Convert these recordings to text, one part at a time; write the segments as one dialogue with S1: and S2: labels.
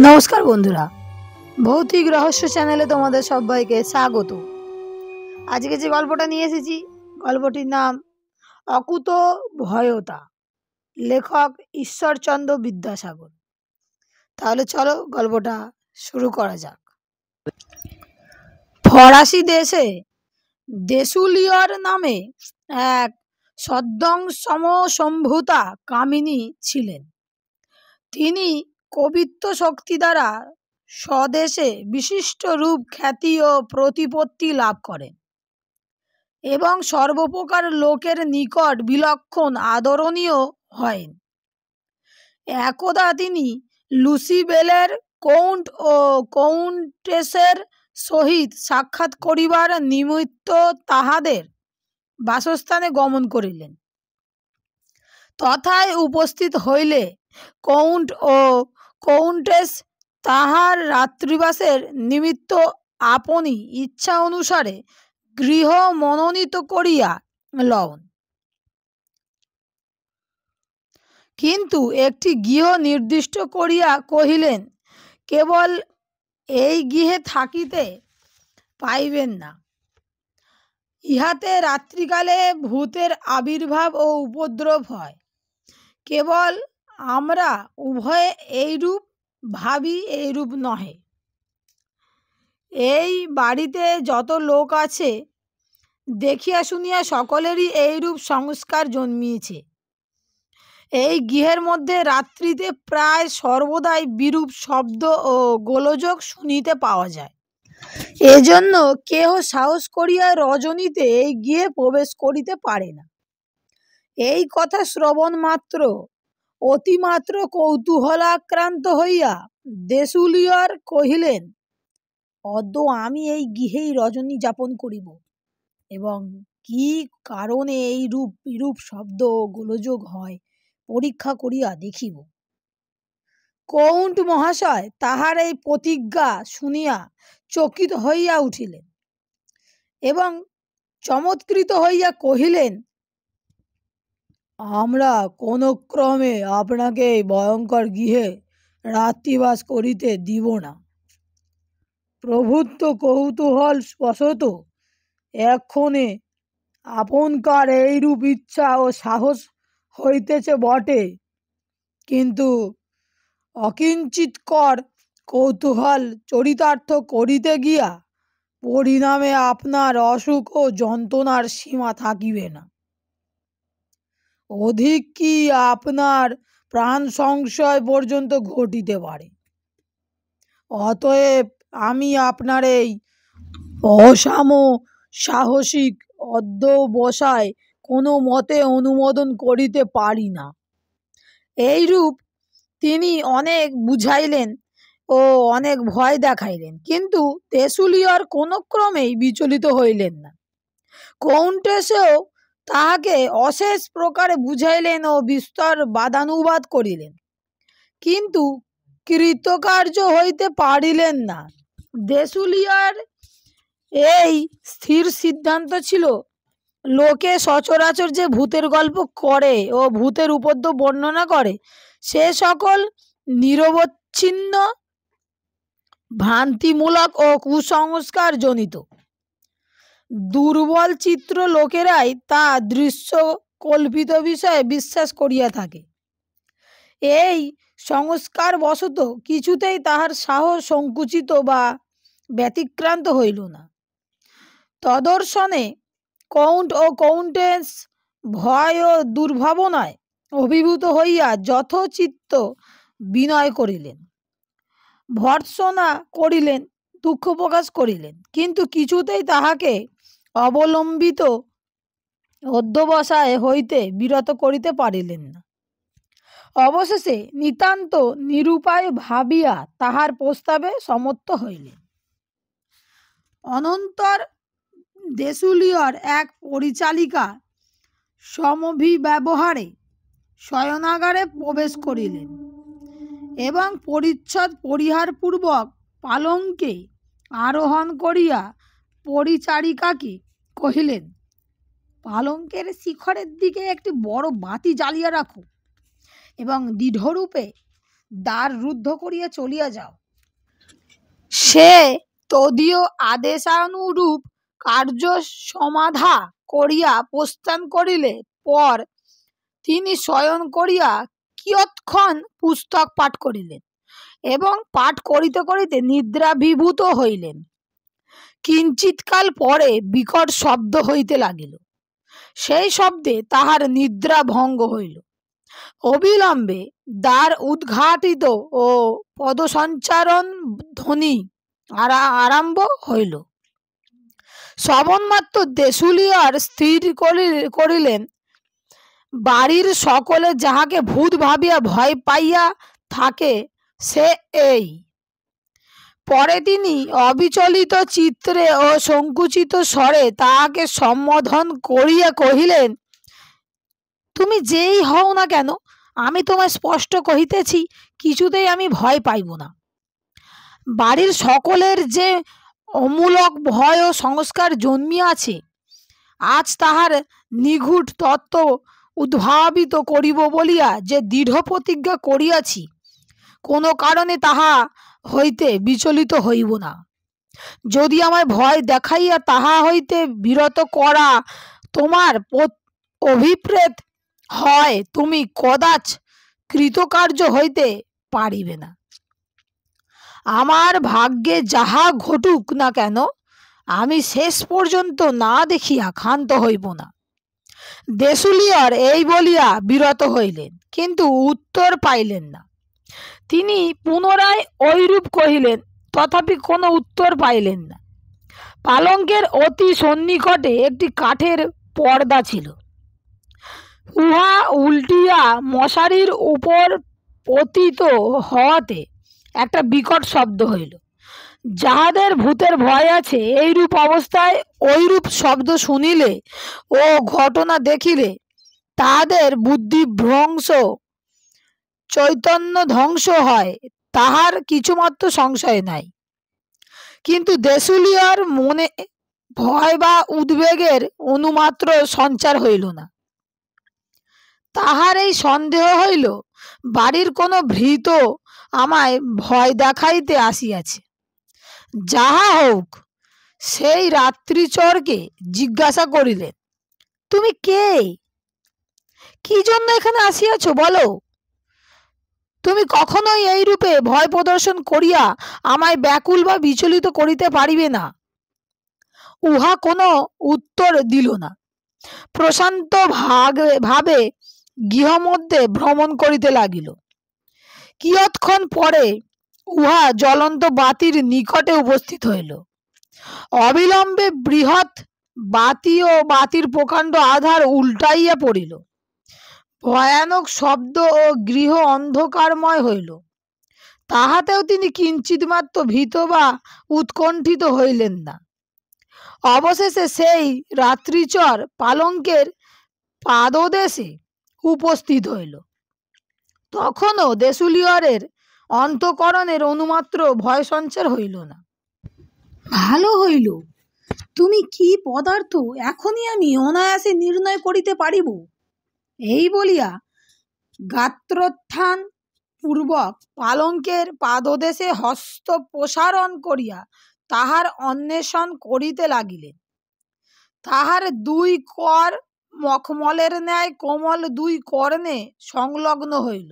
S1: নমস্কার বন্ধুরা, ভৌতিক রহস্য চ্যানেলে তোমাদের সবাইকে স্বাগত। আজকে যে গল্পটা নিয়ে এসেছি, গল্পটির নাম অকুতোভয়তা, লেখক ঈশ্বরচন্দ্র বিদ্যাসাগর। তাহলে চলো গল্পটা শুরু করা যাক। ফরাসি দেশে দেশুলিয়র নামে এক সদ্যংসমসম্ভূতা কামিনী ছিলেন। তিনি কবিত্ব শক্তি দ্বারা স্বদেশে বিশিষ্ট রূপ খ্যাতি ও প্রতিপত্তি লাভ করেন এবং সর্বপ্রকার লোকের নিকট বিলক্ষণ আদরণীয় হয়েন। একদা তিনি লুসিবেলের কৌন্ট ও কৌন্টেসের সহিত সাক্ষাৎ করিবার নিমিত্ত তাহাদের বাসস্থানে গমন করিলেন। তথায় উপস্থিত হইলে কৌন্ট ও কৌন্টেস তাহার রাত্রিবাসের নিমিত্ত আপনি ইচ্ছা অনুসারে গৃহ মনোনীত করিয়া লন, কিন্তু একটি গৃহ নির্দিষ্ট করিয়া কহিলেন, কেবল এই গৃহে থাকিতে পাইবেন না। ইহাতে রাত্রিকালে ভূতের আবির্ভাব ও উপদ্রব হয়। কেবল আমরা উভয়ে এইরূপ ভাবি, এইরূপ নহে। এই বাড়িতে যত লোক আছে, দেখিয়া শুনিয়া সকলেরই এইরূপ সংস্কার জন্মিয়েছে। এই গৃহের মধ্যে রাত্রিতে প্রায় সর্বদাই বিরূপ শব্দ ও গোলযোগ শুনিতে পাওয়া যায়। এজন্য কেহ সাহস করিয়া রজনীতে এই গৃহে প্রবেশ করিতে পারে না। এই কথা শ্রবণ মাত্র অতিমাত্র কৌতূহলাক্রান্ত হইয়া দেশুলিয়র কহিলেন, অদ্য আমি এই গৃহেই রজনী যাপন করিব এবং কি কারণে এই রূপ বিরূপ শব্দ ও গোলযোগ হয় পরীক্ষা করিয়া দেখিব। কৌন্ট মহাশয় তাহার এই প্রতিজ্ঞা শুনিয়া চকিত হইয়া উঠিলেন এবং চমৎকৃত হইয়া কহিলেন, আমরা কোন ক্রমে আপনাকে এই ভয়ঙ্কর গৃহে রাত্রিবাস করিতে দিব না। প্রভুত্ব কৌতূহল বশত এক্ষণে আপনকার এইরূপ ইচ্ছা ও সাহস হইতেছে বটে, কিন্তু অকিঞ্চিৎকর কৌতূহল চরিতার্থ করিতে গিয়া পরিণামে আপনার অসুখ ও যন্ত্রণার সীমা থাকিবে না। অধিক কি আপনার প্রাণ সংশয় পর্যন্ত ঘটিতে পারে। অতএব আমি আপনার এই অসাম সাহসিক অধ্যবসায় কোনো মতে অনুমোদন করিতে পারি না। এইরূপ তিনি অনেক বুঝাইলেন ও অনেক ভয় দেখাইলেন, কিন্তু দেশুলিয়র কোনো ক্রমেই বিচলিত হইলেন না। কৌন্টেসও তাহাকে অশেষ প্রকারে বুঝাইলেন ও বিস্তর বাদানুবাদ করিলেন, কিন্তু কৃতকার্য হইতে পারিলেন না। দেশুলিয়র এই স্থির সিদ্ধান্ত ছিল, লোকে সচরাচর যে ভূতের গল্প করে ও ভূতের উপদ্রব বর্ণনা করে, সে সকল নিরবচ্ছিন্ন ভ্রান্তিমূলক ও কুসংস্কার জনিত। দুর্বল চিত্র লোকেরাই তা দৃশ্য কল্পিত বিষয়ে বিশ্বাস করিয়া থাকে। এই সংস্কার বশত কিছুতেই তাহার সাহস সংকুচিত বা ব্যতিক্রান্ত হইল না। তদর্শনে কৌন্ট ও কৌন্টেস ভয় ও দুর্ভাবনায় অভিভূত হইয়া যথোচিত বিনয় করিলেন, ভর্ৎসনা করিলেন, দুঃখ প্রকাশ করিলেন, কিন্তু কিছুতেই তাহাকে অবলম্বিত অধ্যবসায় হইতে বিরত করিতে পারিলেন না। অবশেষে নিতান্ত নিরুপায় ভাবিয়া তাহার প্রস্তাবে সম্মত হইলেন। অনন্তর দেশুলিয়র এক পরিচালিকা সমভিব্যবহারে শয়নাগারে প্রবেশ করিলেন এবং পরিচ্ছদ পরিহারপূর্বক পালঙ্কে আরোহণ করিয়া পরিচারিকাকে কহিলেন, পালঙ্কের শিখরের দিকে একটি বড় বাতি জ্বালিয়ে রাখো এবং দৃঢ়রূপে দ্বার রুদ্ধ করিয়া চলিয়া যাও। সে তদীয় আদেশানুরূপ কার্য সমাধা করিয়া প্রস্থান করিলে পর তিনি শয়ন করিয়া কিয়ৎক্ষণ পুস্তক পাঠ করিলেন এবং পাঠ করিতে করিতে নিদ্রাভিভূত হইলেন। কিঞ্চিৎকাল পরে বিকট শব্দ হইতে লাগিল। সেই শব্দে তাহার নিদ্রা ভঙ্গ হইল। অবিলম্বে দ্বার উদ্ঘাটিত ও পদসঞ্চারণ ধ্বনি আরম্ভ হইল। শ্রবণমাত্র দেশুলিয়ার স্থির করিলেন, বাড়ির সকলে যাহাকে ভূত ভাবিয়া ভয় পাইয়া থাকে সে এই। পরে তিনি অবিচলিত চিত্রে ও সংকুচিত স্বরে তাহাকে সম্বোধন করিয়া কহিলেন, তুমি যেই হও না কেন, আমি তোমায় স্পষ্ট কহিতেছি, কিছুতেই আমি ভয় পাইব না। বাড়ির সকলের যে অমূলক ভয় ও সংস্কার জন্মিয়াছে, আজ তাহার নিগূঢ় তত্ত্ব উদ্ভাবিত করিব বলিয়া যে দৃঢ় প্রতিজ্ঞা করিয়াছি, কোনো কারণে তাহা হইতে বিচলিত হইব না। যদি আমায় ভয় দেখাইয়া তাহা হইতে বিরত করা তোমার অভিপ্রেত হয়, তুমি কদাচ কৃতকার্য হইতে পারিবে না। আমার ভাগ্যে যাহা ঘটুক না কেন, আমি শেষ পর্যন্ত না দেখিয়া ক্ষান্ত হইব না। দেশুলিয়ার এই বলিয়া বিরত হইলেন, কিন্তু উত্তর পাইলেন না। তিনি পুনরায় ঐরূপ কহিলেন, তথাপি কোনো উত্তর পাইলেন না। পালঙ্কের অতি সন্নিকটে একটি কাঠের পর্দা ছিল। উহা উল্টিয়া মশারির উপর পতিত হওয়াতে একটা বিকট শব্দ হইল। যাহাদের ভূতের ভয় আছে, এইরূপ অবস্থায় ঐরূপ শব্দ শুনিলে ও ঘটনা দেখিলে তাহাদের বুদ্ধিভ্রংশ, চৈতন্য ধ্বংস হয়, তাহার কিছুমাত্র সংশয় নাই। কিন্তু দেশুলিয়ার মনে ভয় বা উদ্বেগের অনুমাত্র সঞ্চার হইল না। তাহার এই সন্দেহ হইল, বাড়ির কোনো ভৃত্য আমায় ভয় দেখাইতে আসিয়াছে। যাহা হোক, সেই রাত্রিচরকে জিজ্ঞাসা করিলেন, তুমি কে? কি জন্য এখানে আসিয়াছ বলো? তুমি কখনোই এই রূপে ভয় প্রদর্শন করিয়া আমায় ব্যাকুল বা বিচলিত করিতে পারিবে না। উহা কোনো উত্তর দিল না। প্রশান্ত ভাবে গৃহমধ্যে ভ্রমণ করিতে লাগিল। কিয়ৎক্ষণ পরে উহা জ্বলন্ত বাতির নিকটে উপস্থিত হইল। অবিলম্বে বৃহৎ বাতি ও বাতির প্রকাণ্ড আধার উল্টাইয়া পড়িল। ভয়ানক শব্দ ও গৃহ অন্ধকারময় হইল। তাহাতেও তিনি কিঞ্চিত মাত্র ভীত বা উৎকণ্ঠিত হইলেন না। অবশেষে সেই রাত্রিচর পালঙ্কের পাদদেশে উপস্থিত হইল। তখনও দেশুলিয়ারের অন্তঃকরণের অনুমাত্র ভয় সঞ্চার হইল না। ভালো হইল, তুমি কি পদার্থ এখনই আমি অনায়াসে নির্ণয় করিতে পারিব। এই বলিয়া গাত্রোত্থান পূর্বক পালঙ্কের পাদদেশে হস্ত প্রসারণ করিয়া তাহার অন্বেষণ করিতে লাগিলেন। তাহার দুই কর মখমলের ন্যায় কোমল দুই কর্ণে সংলগ্ন হইল।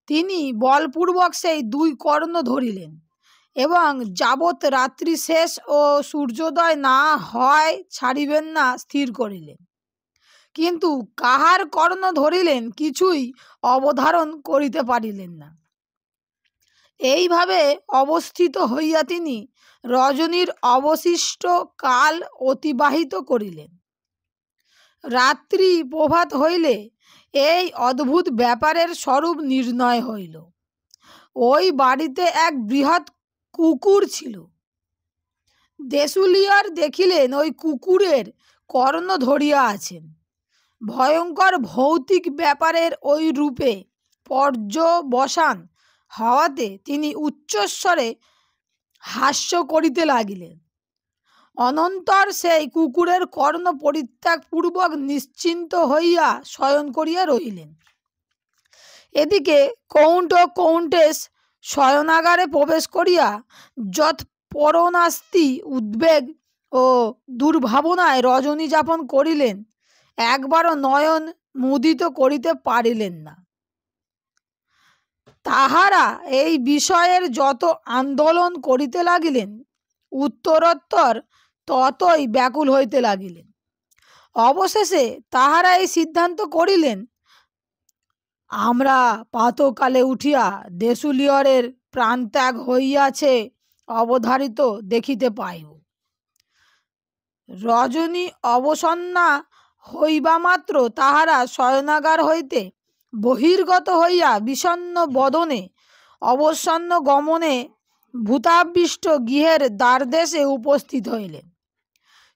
S1: তিনি বলপূর্বক সেই দুই কর্ণ ধরিলেন এবং যাবৎ রাত্রি শেষ ও সূর্যোদয় না হয় ছাড়িবেন না স্থির করিলেন। কিন্তু কাহার কর্ণ ধরিলেন কিছুই অবধারণ করিতে পারিলেন না। এইভাবে অবস্থিত হইয়া তিনি রজনীর অবশিষ্ট কাল অতিবাহিত করিলেন। রাত্রি প্রভাত হইলে এই অদ্ভুত ব্যাপারের স্বরূপ নির্ণয় হইল। ওই বাড়িতে এক বৃহৎ কুকুর ছিল। দেশুলিয়ার দেখিলেন ওই কুকুরের কর্ণ ধরিয়া আছেন। ভয়ঙ্কর ভৌতিক ব্যাপারের ওই রূপে পর্যবসান হওয়াতে তিনি উচ্চস্বরে হাস্য করিতে লাগিলেন। অনন্তর সেই কুকুরের কর্ণ পরিত্যাগ পূর্বক নিশ্চিন্ত হইয়া শয়ন করিয়া রহিলেন। এদিকে কৌন্ট ও কৌন্টেস শয়নাগারে প্রবেশ করিয়া যৎপরনাস্তি উদ্বেগ ও দুর্ভাবনায় রজনী যাপন করিলেন, একবারও নয়ন মুদিত করিতে পারিলেন না। তাহারা এই বিষয়ের যত আন্দোলন করিতে লাগিলেন, উত্তরোত্তর ততই ব্যাকুল হইতে লাগিলেন। অবশেষে তাহারা এই সিদ্ধান্ত করিলেন, আমরা প্রাতঃকালে উঠিয়া দেশুলিয়রের প্রাণত্যাগ হইয়াছে অবধারিত দেখিতে পাইব। রজনী অবসন্না হইবা মাত্র তাহারা শয়নাগার হইতে বহির্গত হইয়া বিষণ্ণ বদনে অবসন্ন গমনে ভূতাবিষ্ট গৃহের দ্বারদেশে উপস্থিত হইলেন।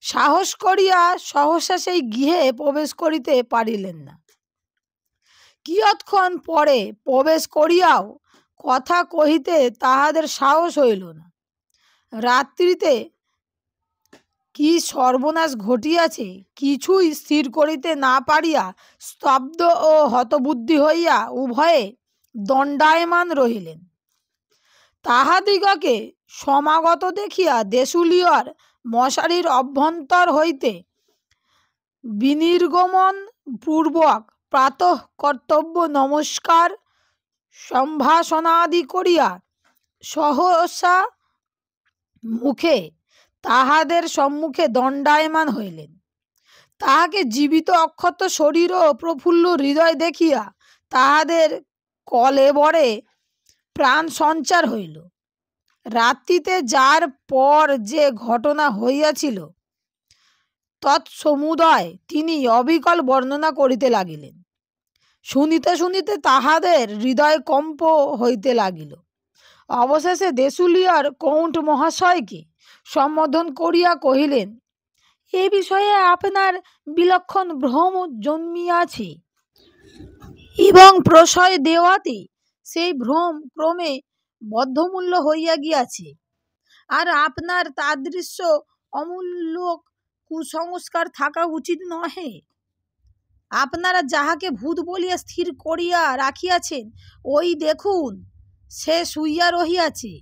S1: সাহস করিয়া সহসা সেই গৃহে প্রবেশ করিতে পারিলেন না। কিয়ৎক্ষণ পরে প্রবেশ করিয়াও কথা কহিতে তাহাদের সাহস হইল না। রাত্রিতে কি সর্বনাশ ঘটিয়াছে কিছুই স্থির করিতে না পারিয়া স্তব্ধ ও হতবুদ্ধি হইয়া উভয়ে দণ্ডায়মান রহিলেন। তাহাদিগকে সমাগত দেখিয়া দেশুলিয়র মশারির অভ্যন্তর হইতে বিনির্গমন পূর্বক প্রাতঃ কর্তব্য নমস্কার সম্ভাষণাদি করিয়া সহসা মুখে তাহাদের সম্মুখে দণ্ডায়মান হইলেন। তাহাকে জীবিত অক্ষত শরীর ও প্রফুল্ল হৃদয় দেখিয়া তাহাদের কলেবরে প্রাণ সঞ্চার হইল। রাত্রিতে যার পর যে ঘটনা হইয়াছিল তৎসমুদয় তিনি অবিকল বর্ণনা করিতে লাগিলেন। শুনিতে শুনিতে তাহাদের হৃদয় কম্প হইতে লাগিল। অবশেষে দেশুলিয়র কৌন্ট মহাশয়কে সম্বোধন করিয়া কহিলেন, এ বিষয়ে আপনার বিলক্ষণ ভ্রম জন্মিয়াছে এবং প্রশ্রয় দেওয়াতে সেই ভ্রম ক্রমে বদ্ধমূল্য হইয়া গিয়াছে। আর আপনার তাদৃশ্য অমূল্য কুসংস্কার থাকা উচিত নহে। আপনারা যাহাকে ভূত বলিয়া স্থির করিয়া রাখিয়াছেন, ওই দেখুন সে শুইয়া রহিয়াছে।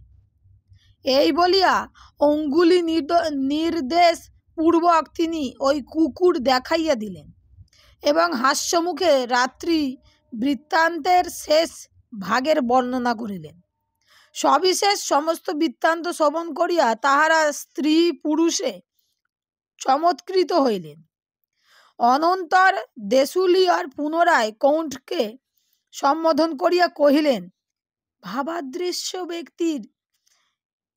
S1: এই বলিয়া অঙ্গুলি নির্দেশ পূর্বক তিনি ওই কুকুর দেখাইয়া দিলেন এবং হাস্যমুখে রাত্রি বৃত্তান্তের শেষ ভাগের বর্ণনা করিলেন। সবিশেষ সমস্ত বৃত্তান্ত শ্রবণ করিয়া তাহারা স্ত্রী পুরুষে চমৎকৃত হইলেন। অনন্তর দেশুলিয়র পুনরায় কৌন্টকে সম্বোধন করিয়া কহিলেন, ভাবাদৃশ্য ব্যক্তির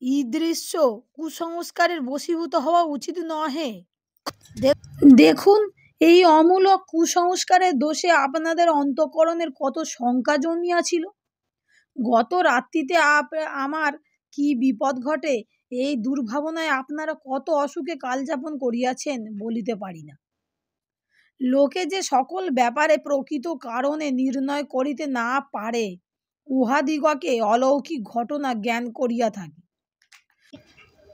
S1: ঈদৃশ্য কুসংস্কারের বশীভূত হওয়া উচিত নহে। দেখুন এই অমূলক কুসংস্কারের দোষে আপনাদের অন্তঃকরণের কত শঙ্কা জন্মিয়াছিল। গত রাত্রিতে আমার কি বিপদ ঘটে, এই দুর্ভাবনায় আপনারা কত অসুখে কালযাপন করিয়াছেন বলিতে পারি না। লোকে যে সকল ব্যাপারে প্রকৃত কারণে নির্ণয় করিতে না পারে, উহাদিগকে অলৌকিক ঘটনা জ্ঞান করিয়া থাকে।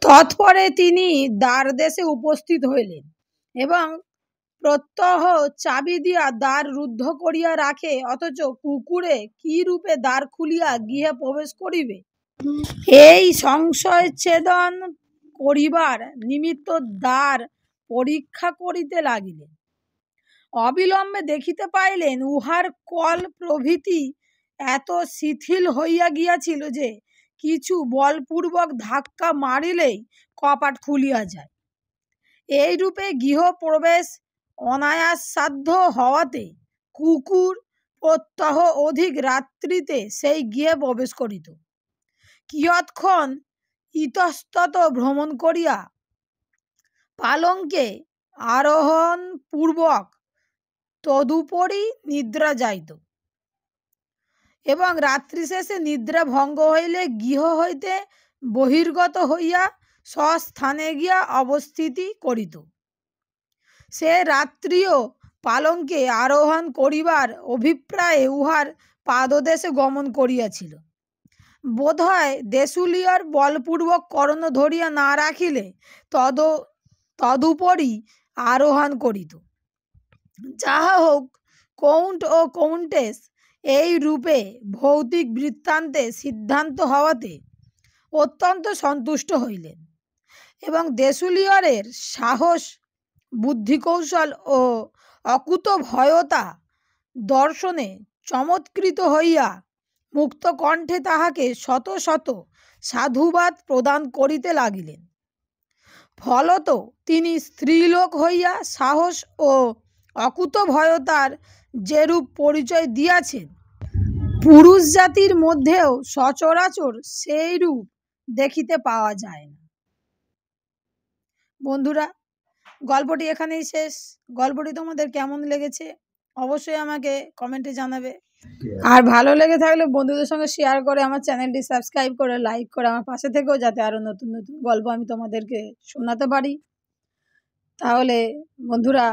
S1: তৎপরে তিনি দ্বারদেশে উপস্থিত হইলেন এবং প্রত্যহ চাবি দিয়া দ্বার রুদ্ধ করিয়া রাখে, অথচ কুকুরে কি রূপে দ্বার খুলিয়া গৃহে প্রবেশ করিবে এই সংশয়চ্ছেদন করিবার নিমিত্ত দ্বার পরীক্ষা করিতে লাগিলেন। অবিলম্বে দেখিতে পাইলেন উহার কল প্রভৃতি এত শিথিল হইয়া গিয়াছিল যে কিছু বলপূর্বক ধাক্কা মারিলেই কপাট খুলিয়া যায়। এইরূপে গৃহ প্রবেশ অনায়াসসাধ্য হওয়াতে কুকুর প্রত্যহ অধিক রাত্রিতে সেই গৃহে প্রবেশ করিত। কিয়ৎক্ষণ ইতস্তত ভ্রমণ করিয়া পালঙ্কে আরোহণ পূর্বক তদুপরি নিদ্রা যাইত এবং রাত্রি শেষে নিদ্রা ভঙ্গ হইলে গৃহ হইতে বহির্গত হইয়া স্বস্থানে গিয়া অবস্থিতি করিত। সে রাত্রিও পালঙ্কে আরোহণ করিবার অভিপ্রায়ে উহার পাদদেশে গমন করিয়াছিল। বোধহয় দেশুলিয়র বলপূর্বক কর্ণ ধরিয়া না রাখিলে তদুপরি আরোহণ করিত। যাহা হোক, কৌন্ট ও কৌন্টেস এই রূপে ভৌতিক বৃত্তান্তে সিদ্ধান্ত হওয়াতে অত্যন্ত সন্তুষ্ট হইলেন এবং দেশুলিয়রের সাহস, বুদ্ধিকৌশল ও অকুতভয়তা দর্শনে চমৎকৃত হইয়া মুক্ত কণ্ঠে তাহাকে শত শত সাধুবাদ প্রদান করিতে লাগিলেন। ফলত তিনি স্ত্রীলোক হইয়া সাহস ও অকুতভয়তার যেরূপ পরিচয় দিয়াছেন, পুরুষ জাতির মধ্যেও সচরাচর সেই রূপ দেখিতে পাওয়া যায় না। বন্ধুরা, গল্পটি এখানেই শেষ। গল্পটি তোমাদের কেমন লেগেছে অবশ্যই আমাকে কমেন্টে জানাবে। আর ভালো লেগে থাকলে বন্ধুদের সঙ্গে শেয়ার করে আমার চ্যানেলটি সাবস্ক্রাইব করে লাইক করে আমার পাশে থেকেও, যাতে আরও নতুন নতুন গল্প আমি তোমাদেরকে শোনাতে পারি। তাহলে বন্ধুরা,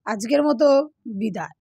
S1: আজকের মতো বিদায়।